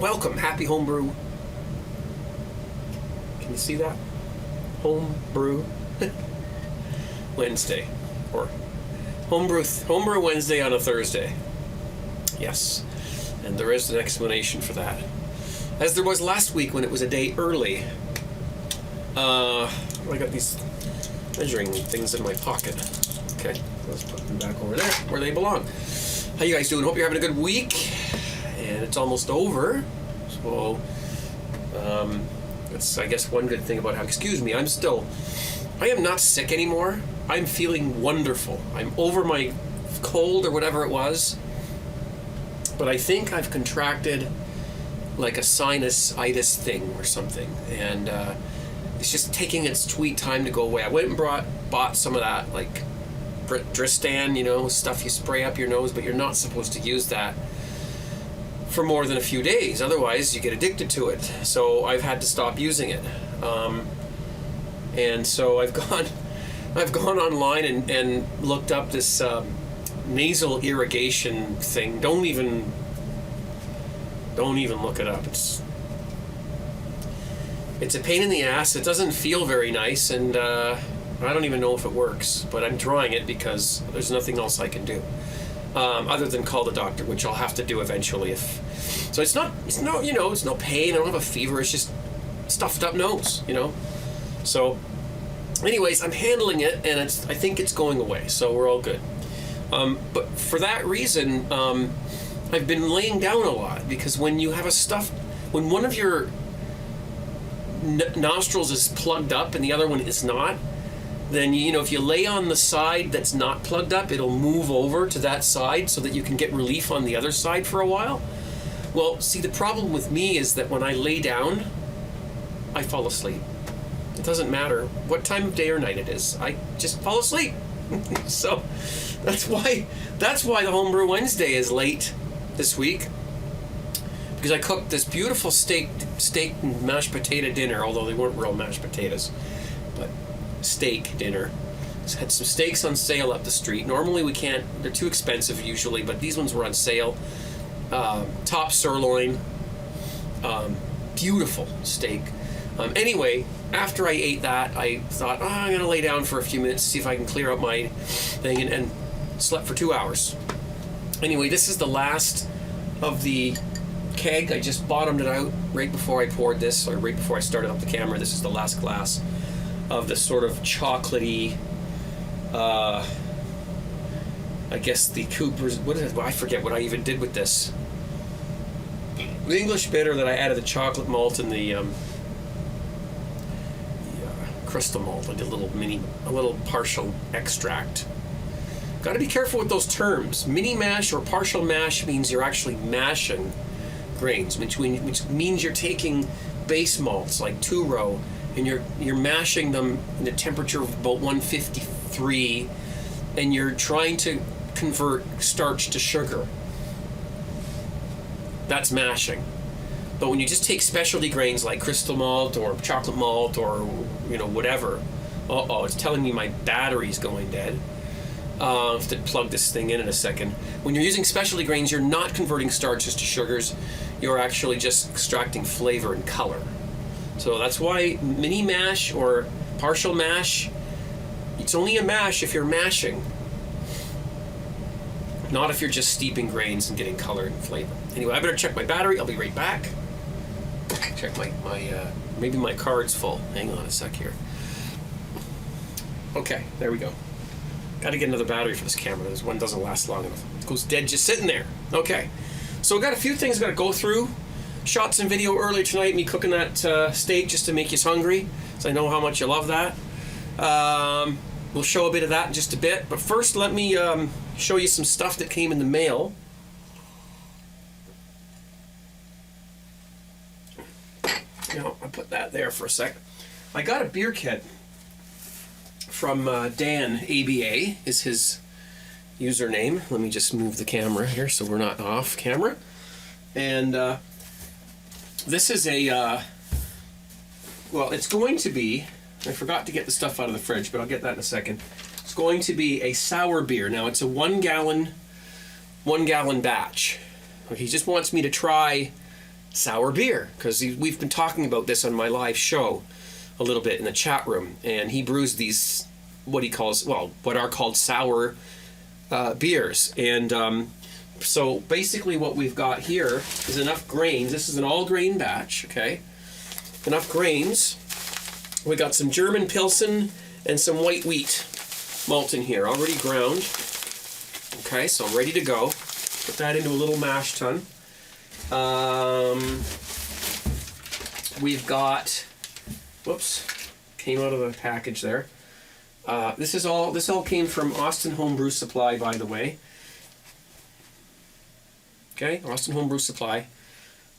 Welcome, happy Home Brew. Can you see that? Home Brew Wednesday, or Home Brew Wednesday on a Thursday. Yes, and there is an explanation for that, as there was last week when it was a day early. I got these measuring things in my pocket. Okay, let's put them back over there where they belong. How you guys doing? Hope you're having a good week. And it's almost over. So, that's, I guess, one good thing about how, excuse me, I am not sick anymore. I'm feeling wonderful. I'm over my cold or whatever it was. But I think I've contracted like a sinusitis thing or something. And it's just taking its sweet time to go away. I went and bought some of that, like, Dristan, stuff you spray up your nose, but you're not supposed to use that for more than a few days. Otherwise, you get addicted to it. So I've had to stop using it. And so I've gone online and looked up this nasal irrigation thing. Don't even look it up. It's a pain in the ass. It doesn't feel very nice, and I don't even know if it works, but I'm trying it because there's nothing else I can do other than call the doctor, which I'll have to do eventually. So it's no pain. I don't have a fever. It's just stuffed up nose, So, anyways, I'm handling it, and I think it's going away. So we're all good. But for that reason, I've been laying down a lot, because when you have when one of your nostrils is plugged up and the other one is not, then if you lay on the side that's not plugged up, it'll move over to that side so that you can get relief on the other side for a while. Well, see, the problem with me is that when I lay down, I fall asleep. It doesn't matter what time of day or night it is. I just fall asleep. So that's why the Home Brew Wednesday is late this week, because I cooked this beautiful steak and mashed potato dinner, although they weren't real mashed potatoes, but steak dinner. Just had some steaks on sale up the street. Normally we can't, they're too expensive usually, but these ones were on sale. Top sirloin, beautiful steak. Anyway, after I ate that, I thought, I'm going to lay down for a few minutes to see if I can clear up my thing, and slept for 2 hours. Anyway, this is the last of the keg. I just bottomed it out right before I poured this, or right before I started up the camera. This is the last glass of this sort of chocolatey, I guess the Cooper's, what is it? I forget what I even did with this. The English bitter that I added the chocolate malt and the crystal malt. I did a little partial extract. Got to be careful with those terms. Mini mash or partial mash means you're actually mashing grains, which means you're taking base malts like 2-row, and you're mashing them in a temperature of about 153, and you're trying to convert starch to sugar. That's mashing. But when you just take specialty grains like crystal malt or chocolate malt or whatever, it's telling me my battery's going dead. I have to plug this thing in a second. When you're using specialty grains, you're not converting starches to sugars. You're actually just extracting flavor and color. So that's why mini mash or partial mash, it's only a mash if you're mashing, not if you're just steeping grains and getting color and flavor. Anyway, I better check my battery. I'll be right back. Check my maybe my card's full. Hang on a sec here. Okay, there we go. Got to get another battery for this camera. This one doesn't last long enough. It goes dead just sitting there. Okay, so got a few things got to go through. Shot some video earlier tonight, me cooking that steak just to make you hungry, so I know how much you love that. We'll show a bit of that in just a bit, but first let me show you some stuff that came in the mail. I'll put that there for a sec. I got a beer kit from Dan, ABA is his username. Let me just move the camera here so we're not off camera. And this is it's going to be, I forgot to get the stuff out of the fridge, but I'll get that in a second. It's going to be a sour beer. Now it's a 1 gallon batch. He just wants me to try sour beer, because we've been talking about this on my live show a little bit in the chat room, and he brews these what are called sour beers. And so basically what we've got here is enough grains. This is an all grain batch, okay? Enough grains. We got some German Pilsen and some white wheat malt in here, already ground. Okay, so I'm ready to go. Put that into a little mash tun. We've got, whoops, came out of the package there. This all came from Austin Home Brew Supply, by the way. Okay, Austin Home Brew Supply.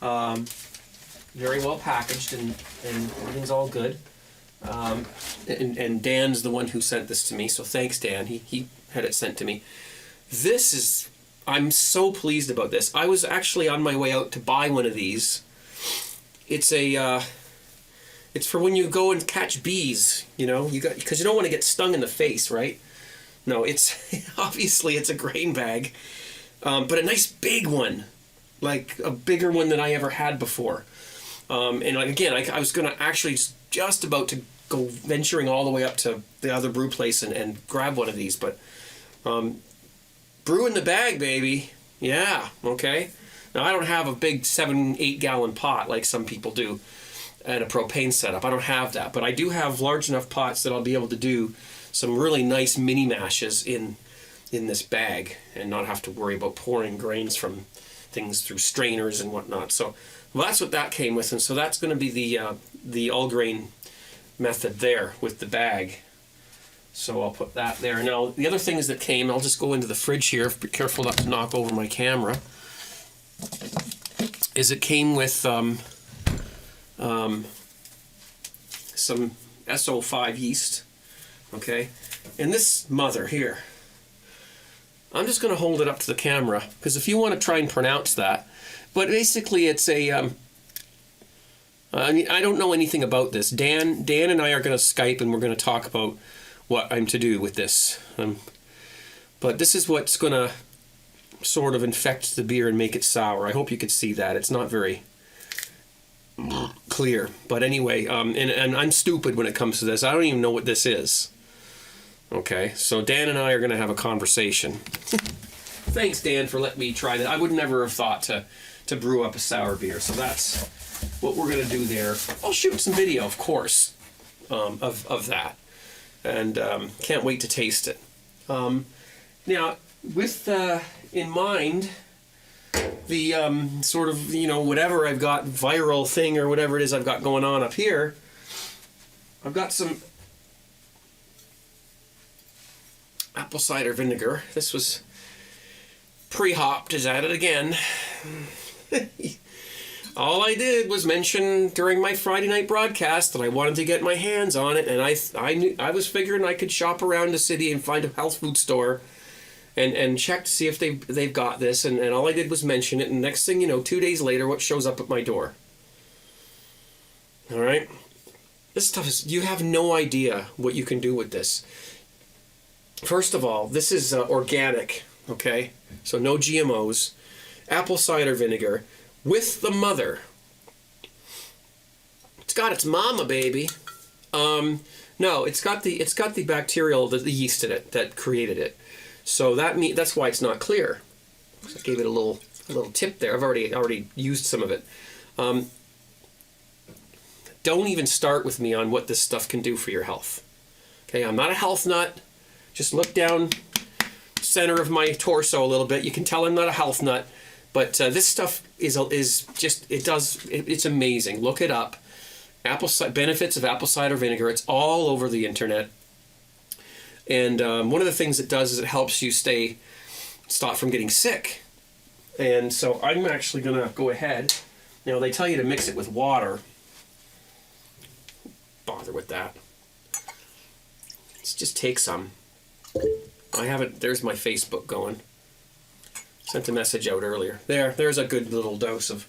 Very well packaged, and everything's all good. And Dan's the one who sent this to me, so thanks, Dan. He had it sent to me. I'm so pleased about this. I was actually on my way out to buy one of these. It's for when you go and catch bees, because you don't want to get stung in the face, right? No, it's obviously it's a grain bag, but a nice big one, like a bigger one than I ever had before. And again, I was gonna actually just about to go venturing all the way up to the other brew place and grab one of these, but brew in the bag, baby. Yeah, okay. Now I don't have a big 7-8 gallon pot like some people do, and a propane setup. I don't have that, but I do have large enough pots that I'll be able to do some really nice mini mashes in this bag and not have to worry about pouring grains from things through strainers and whatnot. So that's what that came with, and so that's going to be the all grain method there with the bag. So I'll put that there. Now the other things that came, I'll just go into the fridge here. Be careful not to knock over my camera. Is it came with some SO5 yeast, okay, and this mother here. I'm just going to hold it up to the camera because if you want to try and pronounce that, but basically it's a I don't know anything about this. Dan and I are going to Skype and we're going to talk about what I'm to do with this. But this is what's going to sort of infect the beer and make it sour. I hope you could see that. It's not very clear. But anyway, and I'm stupid when it comes to this. I don't even know what this is. Okay, so Dan and I are going to have a conversation. Thanks, Dan, for letting me try that. I would never have thought to brew up a sour beer. So that's what we're going to do there. I'll shoot some video, of course, of that. And can't wait to taste it. Now, with in mind the sort of, whatever I've got, viral thing or whatever it is I've got going on up here, I've got some apple cider vinegar. This was pre-hopped, is at it again. All I did was mention during my Friday night broadcast that I wanted to get my hands on it, and I was figuring I could shop around the city and find a health food store and check to see if they've got this, and all I did was mention it, and next thing you know, 2 days later, what shows up at my door? All right? This stuff is, you have no idea what you can do with this. First of all, this is organic, okay? So no GMOs, apple cider vinegar, with the mother. It's got its mama, baby. No, it's got the bacterial, the yeast in it that created it. So that's why it's not clear. I gave it a little tip there. I've already used some of it. Don't even start with me on what this stuff can do for your health. Okay, I'm not a health nut. Just look down center of my torso a little bit. You can tell I'm not a health nut. But this stuff is just, it's amazing. Look it up. Benefits of apple cider vinegar. It's all over the internet. And one of the things it does is it helps you stop from getting sick. And so I'm actually going to go ahead. They tell you to mix it with water. Bother with that. Let's just take some. I have it. There's my Facebook going. Sent a message out earlier. There's a good little dose of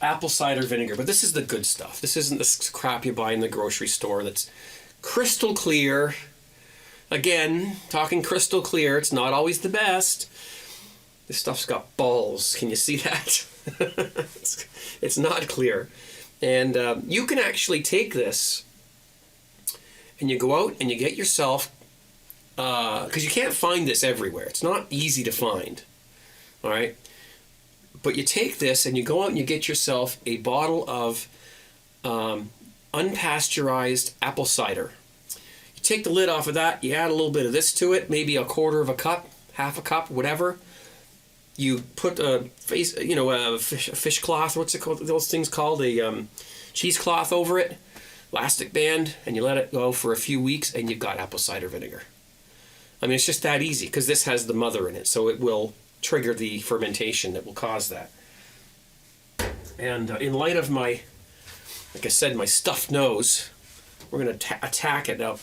apple cider vinegar. But this is the good stuff. This isn't this crap you buy in the grocery store that's crystal clear. Again, talking crystal clear, it's not always the best. This stuff's got balls. Can you see that? It's not clear. And you can actually take this and you go out and you get yourself, because you can't find this everywhere. It's not easy to find. All right. But you take this and you go out and you get yourself a bottle of unpasteurized apple cider. You take the lid off of that, you add a little bit of this to it, maybe a quarter of a cup, half a cup, whatever. You put a fish cloth, what's it called? Those things called a cheesecloth over it, elastic band, and you let it go for a few weeks, and you've got apple cider vinegar. I mean, it's just that easy because this has the mother in it, so it will trigger the fermentation that will cause that. And in light of my, like I said, my stuffed nose, we're going to attack it now.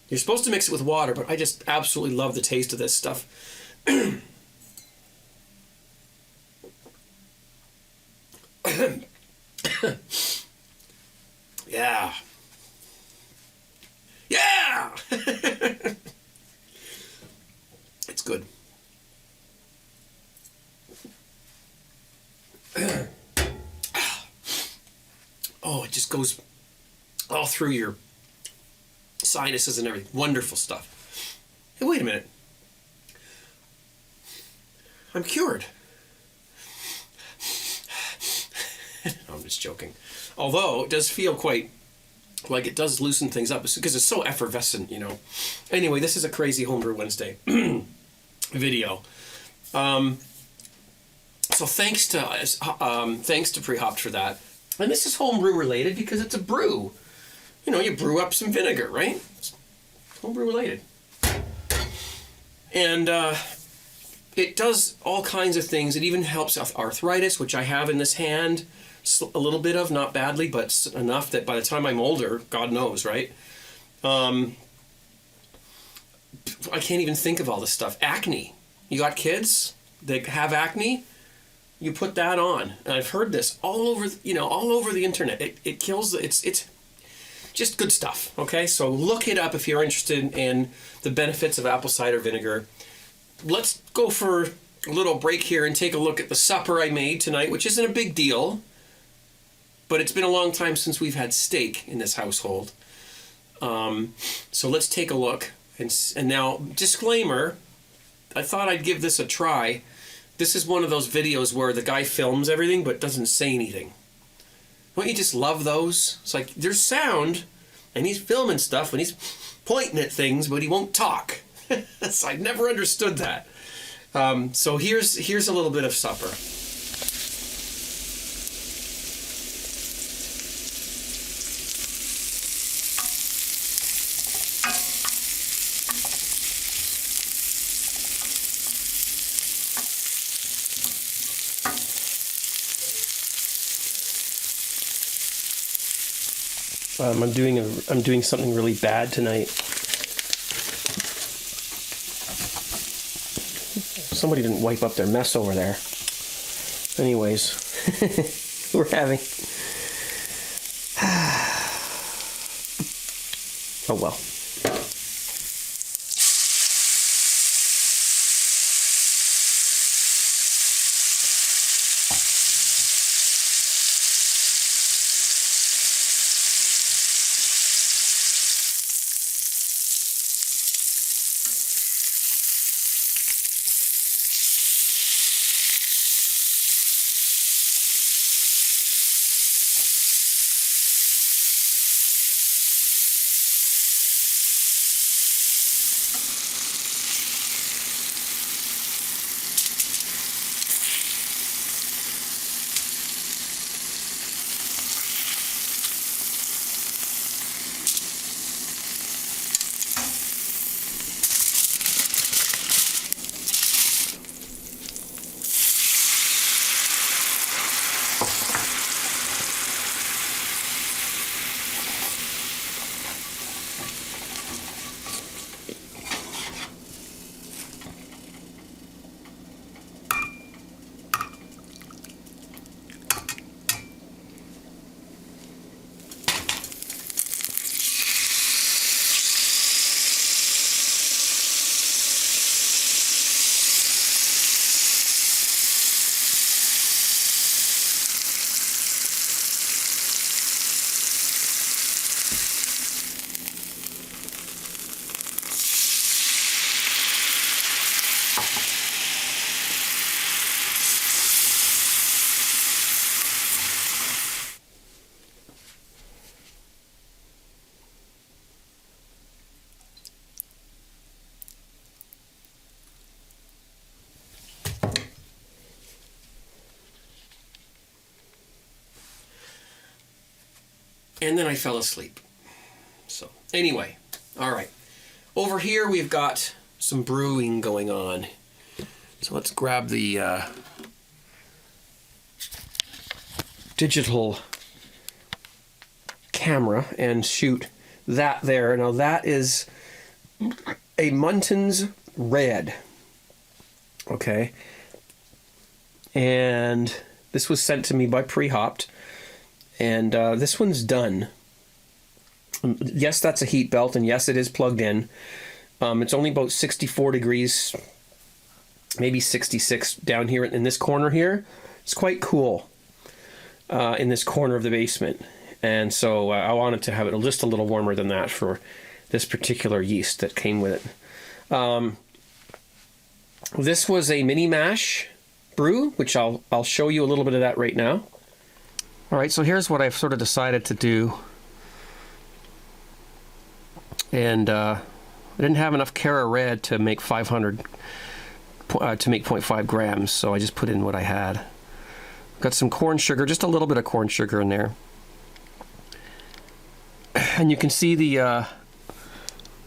You're supposed to mix it with water, but I just absolutely love the taste of this stuff. Yeah. Yeah! It's good. Oh, it just goes all through your sinuses and everything. Wonderful stuff. Hey, wait a minute. I'm cured. No, I'm just joking. Although it does feel quite like it does loosen things up because it's so effervescent, you know. Anyway, this is a crazy Home Brew Wednesday video. So thanks to Pre-Hopped for that. And this is homebrew related because it's a brew. You know, you brew up some vinegar, right? It's homebrew related. And it does all kinds of things. It even helps with arthritis, which I have in this hand. A little bit of, not badly, but enough that by the time I'm older, God knows, right? I can't even think of all this stuff. Acne. You got kids that have acne? You put that on. And I've heard this all over the internet. It kills, it's just good stuff, okay? So look it up if you're interested in the benefits of apple cider vinegar. Let's go for a little break here and take a look at the supper I made tonight, which isn't a big deal. But it's been a long time since we've had steak in this household. So let's take a look. And now, disclaimer, I thought I'd give this a try. This is one of those videos where the guy films everything but doesn't say anything. Don't you just love those? It's like, there's sound, and he's filming stuff, and he's pointing at things, but he won't talk. So I've never understood that. So here's a little bit of supper. I'm doing something really bad tonight. Somebody didn't wipe up their mess over there. Anyways, we're having. Oh well. And then I fell asleep. So anyway, all right. Over here we've got some brewing going on. So let's grab the digital camera and shoot that there. Now that is a Muntons Red. Okay. And this was sent to me by Pre-Hopped. And this one's done. Yes, that's a heat belt, and yes, it is plugged in. It's only about 64 degrees, maybe 66 down here in this corner here. It's quite cool in this corner of the basement. And so I wanted to have it just a little warmer than that for this particular yeast that came with it. This was a mini mash brew, which I'll show you a little bit of that right now. All right, so here's what I've sort of decided to do. And I didn't have enough Cara Red to make 500, to make 0.5 grams, so I just put in what I had. Got some corn sugar, just a little bit of corn sugar in there. And you can see the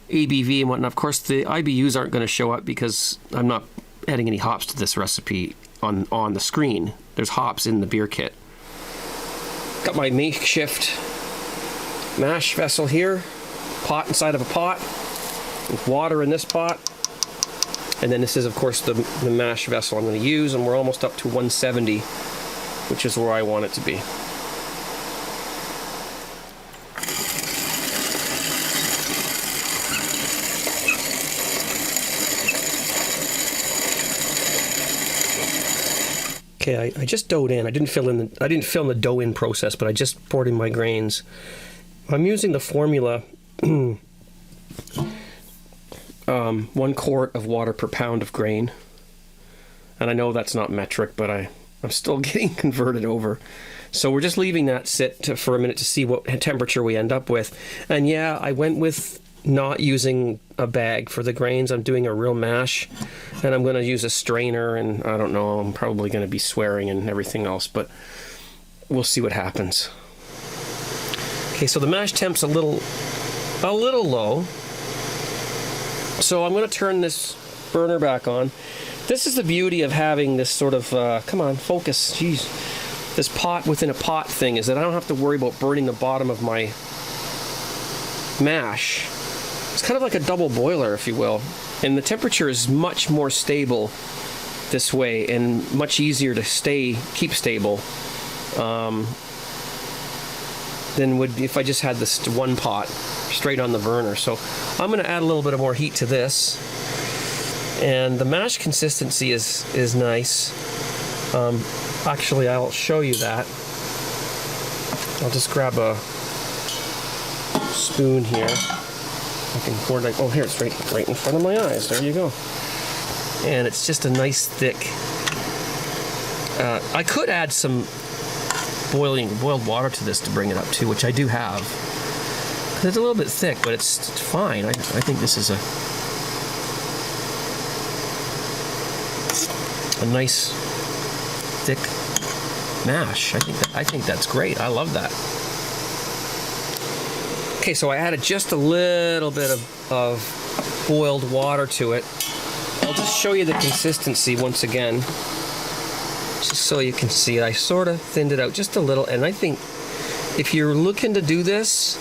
ABV and whatnot. Of course, the IBUs aren't going to show up because I'm not adding any hops to this recipe on the screen. There's hops in the beer kit. Got my makeshift mash vessel here, pot inside of a pot, with water in this pot. And then this is, of course, the mash vessel I'm going to use, and we're almost up to 170, which is where I want it to be. Okay, I just dough'd in. I didn't film the dough in process, but I just poured in my grains. I'm using the formula 1 quart of water per pound of grain. And I know that's not metric, but I'm still getting converted over. So we're just leaving that sit for a minute to see what temperature we end up with. And yeah, I went with not using a bag for the grains. I'm doing a real mash, and I'm going to use a strainer, and I don't know, I'm probably going to be swearing and everything else, but we'll see what happens. Okay, so the mash temp's a little low. So I'm going to turn this burner back on. This is the beauty of having this sort of, come on, focus, jeez. This pot within a pot thing is that I don't have to worry about burning the bottom of my mash. It's kind of like a double boiler, if you will. And the temperature is much more stable this way and much easier to keep stable than would if I just had this one pot straight on the burner. So I'm going to add a little bit more heat to this. And the mash consistency is nice. Actually, I'll show you that. I'll just grab a spoon here. I can pour like, oh, here, it's right in front of my eyes. There you go. And it's just a nice thick. I could add some boiled water to this to bring it up too, which I do have. It's a little bit thick, but it's fine. I think this is a nice thick mash. I think that's great. I love that. Okay, so I added just a little bit of boiled water to it. I'll just show you the consistency once again, just so you can see it. I sort of thinned it out just a little, and I think if you're looking to do this,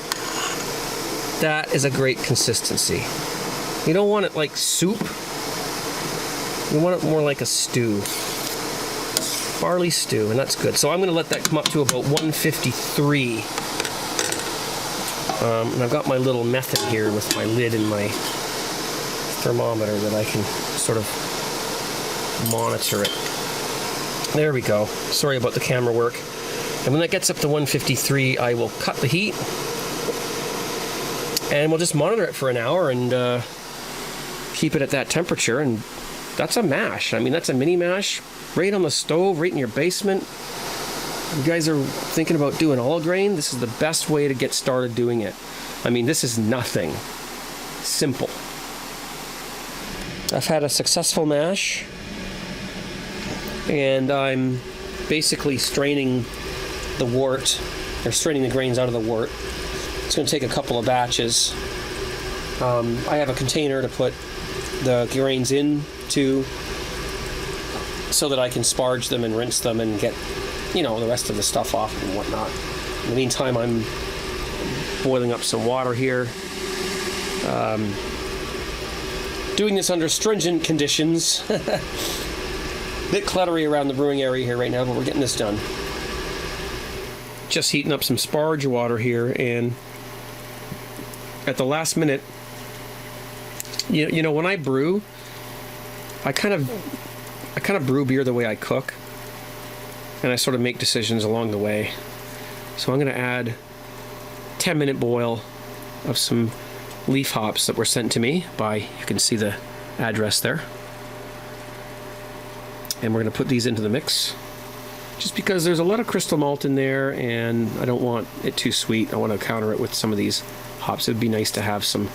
that is a great consistency. You don't want it like soup. You want it more like a stew. Barley stew, and that's good. So I'm going to let that come up to about 153. And I've got my little method here with my lid and my thermometer that I can sort of monitor it. There we go. Sorry about the camera work. And when that gets up to 153, I will cut the heat. And we'll just monitor it for an hour and keep it at that temperature. And that's a mash. I mean, that's a mini mash right on the stove, right in your basement. You guys are thinking about doing all grain, this is the best way to get started doing it. I mean, this is nothing. Simple. I've had a successful mash, and I'm basically straining the wort or straining the grains out of the wort. It's going to take a couple of batches. I have a container to put the grains into so that I can sparge them and rinse them and get, the rest of the stuff off and whatnot. In the meantime, I'm boiling up some water here. Doing this under stringent conditions. Bit cluttery around the brewing area here right now, but we're getting this done. Just heating up some sparge water here, and at the last minute, when I brew, I kind of brew beer the way I cook, and I sort of make decisions along the way. So I'm going to add 10-minute boil of some leaf hops that were sent to me by, you can see the address there. And we're going to put these into the mix, just because there's a lot of crystal malt in there, and I don't want it too sweet. I want to counter it with some of these hops. It would be nice to have some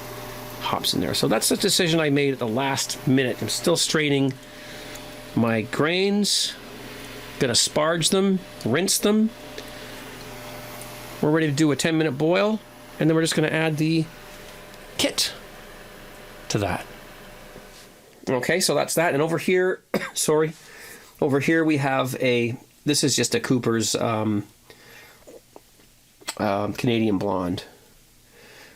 hops in there. So that's the decision I made at the last minute. I'm still straining my grains, gonna sparge them, rinse them. We're ready to do a 10-minute boil, and then we're just gonna add the kit to that. Okay, so that's that. And over here, over here we have this is just a Cooper's Canadian Blonde,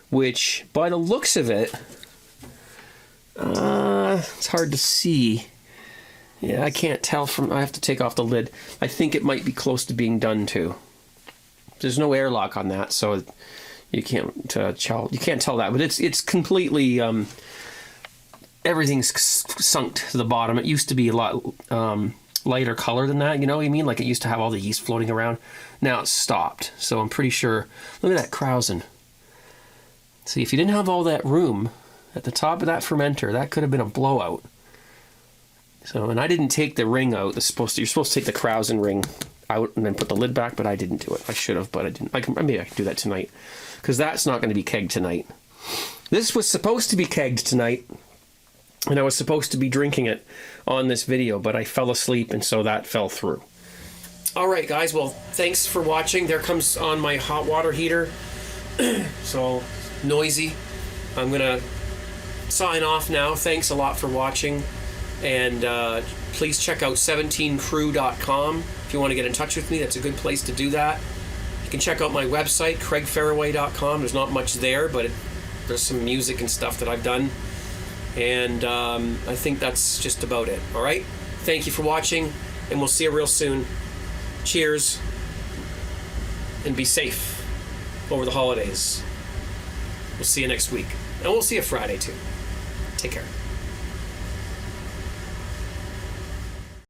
which by the looks of it, it's hard to see. Yeah, I can't tell I have to take off the lid. I think it might be close to being done too. There's no airlock on that, so you can't tell that. But it's completely everything's sunk to the bottom. It used to be a lot lighter color than that. You know what I mean? Like it used to have all the yeast floating around. Now it's stopped. So I'm pretty sure. Look at that Krausen. See, if you didn't have all that room at the top of that fermenter, that could have been a blowout. So, and I didn't take the ring out. You're supposed to take the Krausen ring out and then put the lid back, but I didn't do it. I should have, but I didn't. Maybe I can do that tonight, because that's not going to be kegged tonight. This was supposed to be kegged tonight, and I was supposed to be drinking it on this video, but I fell asleep, and so that fell through. All right, guys. Well, thanks for watching. There comes on my hot water heater. So noisy. I'm gonna sign off now. Thanks a lot for watching, and please check out 17crew.com if you want to get in touch with me. That's a good place to do that. You can check out my website, craigfaraway.com. There's not much there, but there's some music and stuff that I've done, and I think that's just about it. All right, thank you for watching, and we'll see you real soon. Cheers, and be safe over the holidays. We'll see you next week. And we'll see you Friday, too. Take care.